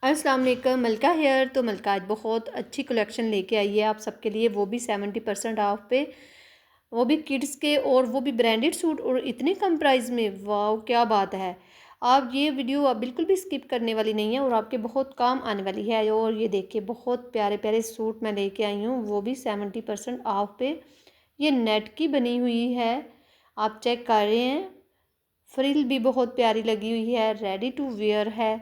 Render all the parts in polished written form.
अस्सलाम वालेकुम। मलका हेयर। तो मलका आज बहुत अच्छी कलेक्शन लेके आई है आप सबके लिए, वो भी 70% ऑफ पे, वो भी किड्स के, और वो भी ब्रांडेड सूट और इतने कम प्राइस में। वाह क्या बात है। आप ये वीडियो आप बिल्कुल भी स्किप करने वाली नहीं है और आपके बहुत काम आने वाली है। और ये देखिए बहुत प्यारे प्यारे सूट मैं लेके आई हूँ, वो भी 70% ऑफ पे। ये नेट की बनी हुई है, आप चेक कर रहे हैं। फ्रिल भी बहुत प्यारी लगी हुई है, रेडी टू वेयर है।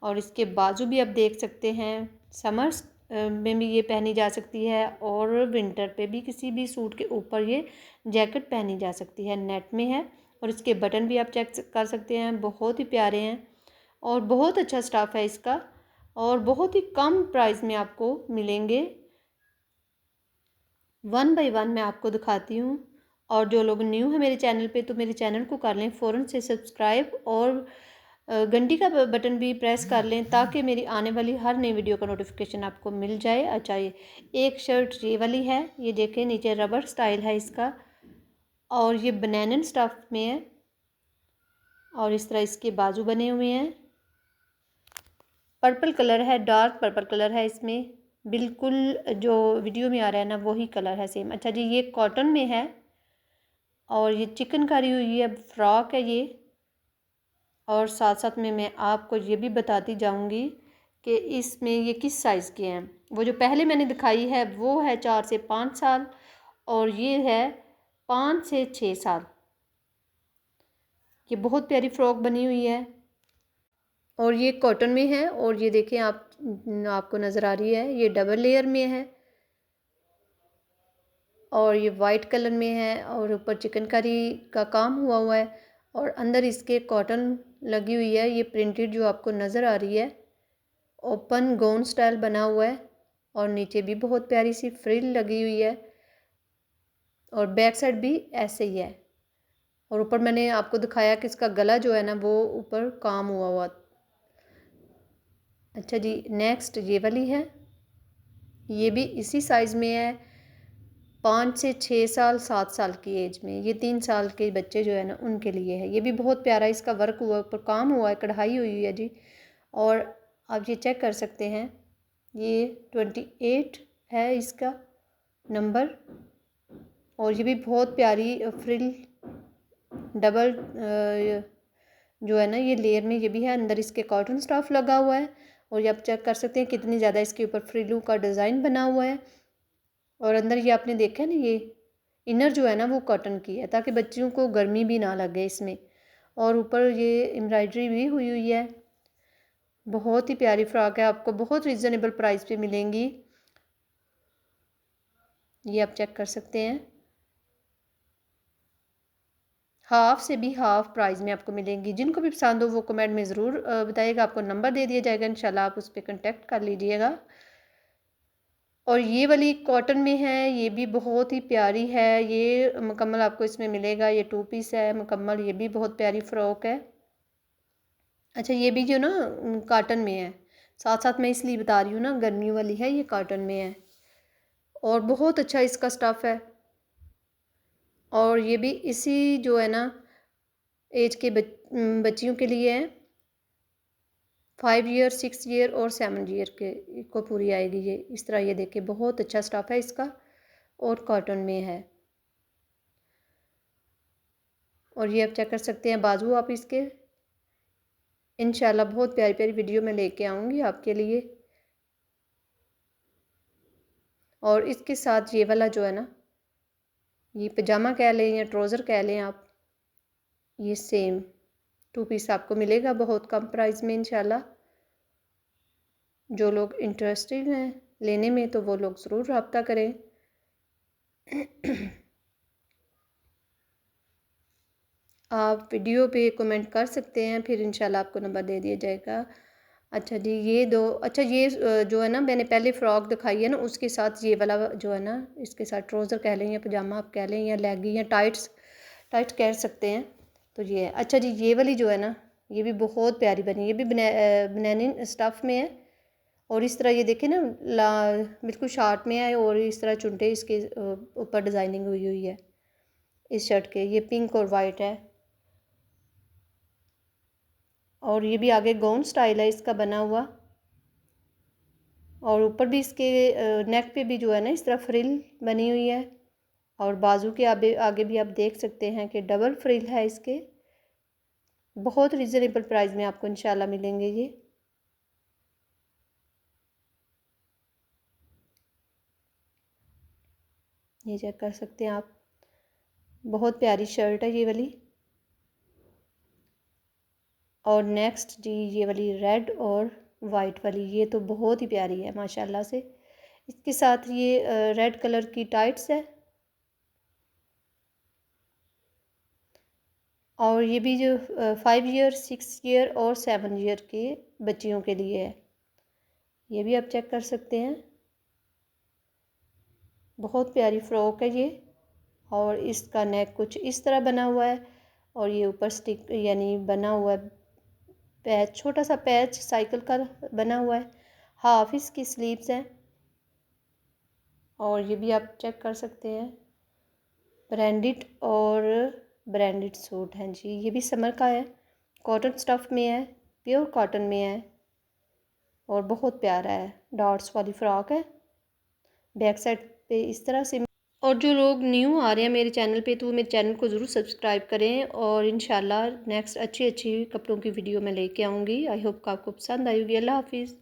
और इसके बाजू भी आप देख सकते हैं, समर्स में भी ये पहनी जा सकती है और विंटर पे भी किसी भी सूट के ऊपर ये जैकेट पहनी जा सकती है। नेट में है और इसके बटन भी आप चेक कर सकते हैं, बहुत ही प्यारे हैं और बहुत अच्छा स्टाफ है इसका और बहुत ही कम प्राइस में आपको मिलेंगे। वन बाय वन मैं आपको दिखाती हूँ। और जो लोग न्यू है मेरे चैनल पे, तो मेरे चैनल को कर लें फ़ौरन से सब्सक्राइब और घंटी का बटन भी प्रेस कर लें ताकि मेरी आने वाली हर नई वीडियो का नोटिफिकेशन आपको मिल जाए। अच्छा, ये एक शर्ट ये वाली है, ये देखें नीचे रबर स्टाइल है इसका और ये बनैनन स्टफ में है और इस तरह इसके बाजू बने हुए हैं। पर्पल कलर है, डार्क पर्पल कलर है इसमें, बिल्कुल जो वीडियो में आ रहा है ना वही कलर है सेम। अच्छा जी, ये कॉटन में है और ये चिकनकारी हुई है, फ्रॉक है ये। और साथ साथ में मैं आपको ये भी बताती जाऊंगी कि इसमें ये किस साइज़ के हैं। वो जो पहले मैंने दिखाई है वो है 4 से 5 साल और ये है 5 से 6 साल। ये बहुत प्यारी फ्रॉक बनी हुई है और ये कॉटन में है। और ये देखें आपको नज़र आ रही है, ये डबल लेयर में है और ये वाइट कलर में है और ऊपर चिकनकारी का काम हुआ हुआ है और अंदर इसके कॉटन लगी हुई है। ये प्रिंटेड जो आपको नज़र आ रही है, ओपन गाउन स्टाइल बना हुआ है और नीचे भी बहुत प्यारी सी फ्रिल लगी हुई है और बैक साइड भी ऐसे ही है। और ऊपर मैंने आपको दिखाया कि इसका गला जो है ना वो ऊपर काम हुआ हुआ। अच्छा जी, नेक्स्ट ये वाली है, ये भी इसी साइज़ में है, 5 से 6 साल 7 साल की एज में। ये 3 साल के बच्चे जो है ना उनके लिए है। ये भी बहुत प्यारा इसका वर्क हुआ, ऊपर काम हुआ है, कढ़ाई हुई है जी। और आप ये चेक कर सकते हैं, ये 28 है इसका नंबर और ये भी बहुत प्यारी फ्रिल डबल जो है ना ये लेयर में ये भी है। अंदर इसके कॉटन स्टफ लगा हुआ है और ये आप चेक कर सकते हैं कितनी ज़्यादा इसके ऊपर फ्रिलों का डिज़ाइन बना हुआ है। और अंदर ये आपने देखा है ना, ये इनर जो है ना वो कॉटन की है ताकि बच्चियों को गर्मी भी ना लगे इसमें। और ऊपर ये एम्ब्रॉयडरी भी हुई हुई है। बहुत ही प्यारी फ्रॉक है, आपको बहुत रिजनेबल प्राइस पे मिलेंगी। ये आप चेक कर सकते हैं, हाफ से भी हाफ प्राइस में आपको मिलेंगी। जिनको भी पसंद हो वो कमेंट में ज़रूर बताइएगा, आपको नंबर दे दिया जाएगा, इंशाल्लाह आप उस पर कांटेक्ट कर लीजिएगा। और ये वाली कॉटन में है, ये भी बहुत ही प्यारी है। ये मुकम्मल आपको इसमें मिलेगा, ये 2 पीस है मुकम्मल, ये भी बहुत प्यारी फ्रॉक है। अच्छा, ये भी जो ना कॉटन में है, साथ साथ मैं इसलिए बता रही हूँ ना, गर्मियों वाली है, ये कॉटन में है और बहुत अच्छा इसका स्टफ़ है। और ये भी इसी जो है ना एज के बच्चियों के लिए है, 5 ईयर 6 ईयर और 7 ईयर के को पूरी आएगी ये। इस तरह ये देखिए बहुत अच्छा स्टफ़ है इसका और कॉटन में है। और ये आप चेक कर सकते हैं बाजू आप इसके। इंशाल्लाह बहुत प्यारी प्यारी वीडियो में लेके आऊँगी आपके लिए। और इसके साथ ये वाला जो है ना, ये पजामा कह लें या ट्राउज़र कह लें आप, ये सेम 2 पीस आपको मिलेगा बहुत कम प्राइस में इंशाल्लाह। जो लोग इंटरेस्टेड हैं लेने में तो वो लोग ज़रूर रब्ता करें। आप वीडियो पे कमेंट कर सकते हैं, फिर इंशाल्लाह आपको नंबर दे दिया जाएगा। अच्छा जी, ये दो, अच्छा ये जो है ना मैंने पहले फ़्रॉक दिखाई है ना उसके साथ ये वाला जो है ना, इसके साथ ट्राउज़र कह लें या पजामा आप कह लें या लेगी या टाइट्स टाइट कह सकते हैं, तो ये है। अच्छा जी, ये वाली जो है ना ये भी बहुत प्यारी बनी, ये भी बनैनी स्टफ़ में है और इस तरह ये देखें ना बिल्कुल शार्ट में है और इस तरह चुनटे इसके ऊपर डिज़ाइनिंग हुई हुई है इस शर्ट के। ये पिंक और वाइट है और ये भी आगे गाउन स्टाइल है इसका बना हुआ। और ऊपर भी इसके नेक पे भी जो है ना इस तरह फ्रिल बनी हुई है, और बाजू के आगे आगे भी आप देख सकते हैं कि डबल फ्रिल है इसके। बहुत रिजनेबल प्राइस में आपको इंशाल्लाह मिलेंगे ये चेक कर सकते हैं आप। बहुत प्यारी शर्ट है ये वाली। और नेक्स्ट जी ये वाली रेड और वाइट वाली, ये तो बहुत ही प्यारी है माशाल्लाह से। इसके साथ ये रेड कलर की टाइट्स है, और ये भी जो 5 ईयर 6 ईयर और 7 ईयर के बच्चियों के लिए है। ये भी आप चेक कर सकते हैं। बहुत प्यारी फ्रॉक है ये, और इसका नेक कुछ इस तरह बना हुआ है, और ये ऊपर स्टिक यानी बना हुआ है पैच, छोटा सा पैच साइकिल का बना हुआ है। हाफ इसकी स्लीव्स हैं, और ये भी आप चेक कर सकते हैं। ब्रांडेड और ब्रांडेड सूट हैं जी। ये भी समर का है, कॉटन स्टफ़ में है, प्योर कॉटन में है, और बहुत प्यारा है। डॉट्स वाली फ़्रॉक है, बैक साइड पे इस तरह से। और जो लोग न्यू आ रहे हैं मेरे चैनल पे, तो मेरे चैनल को ज़रूर सब्सक्राइब करें, और इंशाल्लाह नेक्स्ट अच्छी अच्छी कपड़ों की वीडियो मैं लेके आऊँगी। आई होप कि आपको पसंद आई होगी। अल्लाह हाफिज़।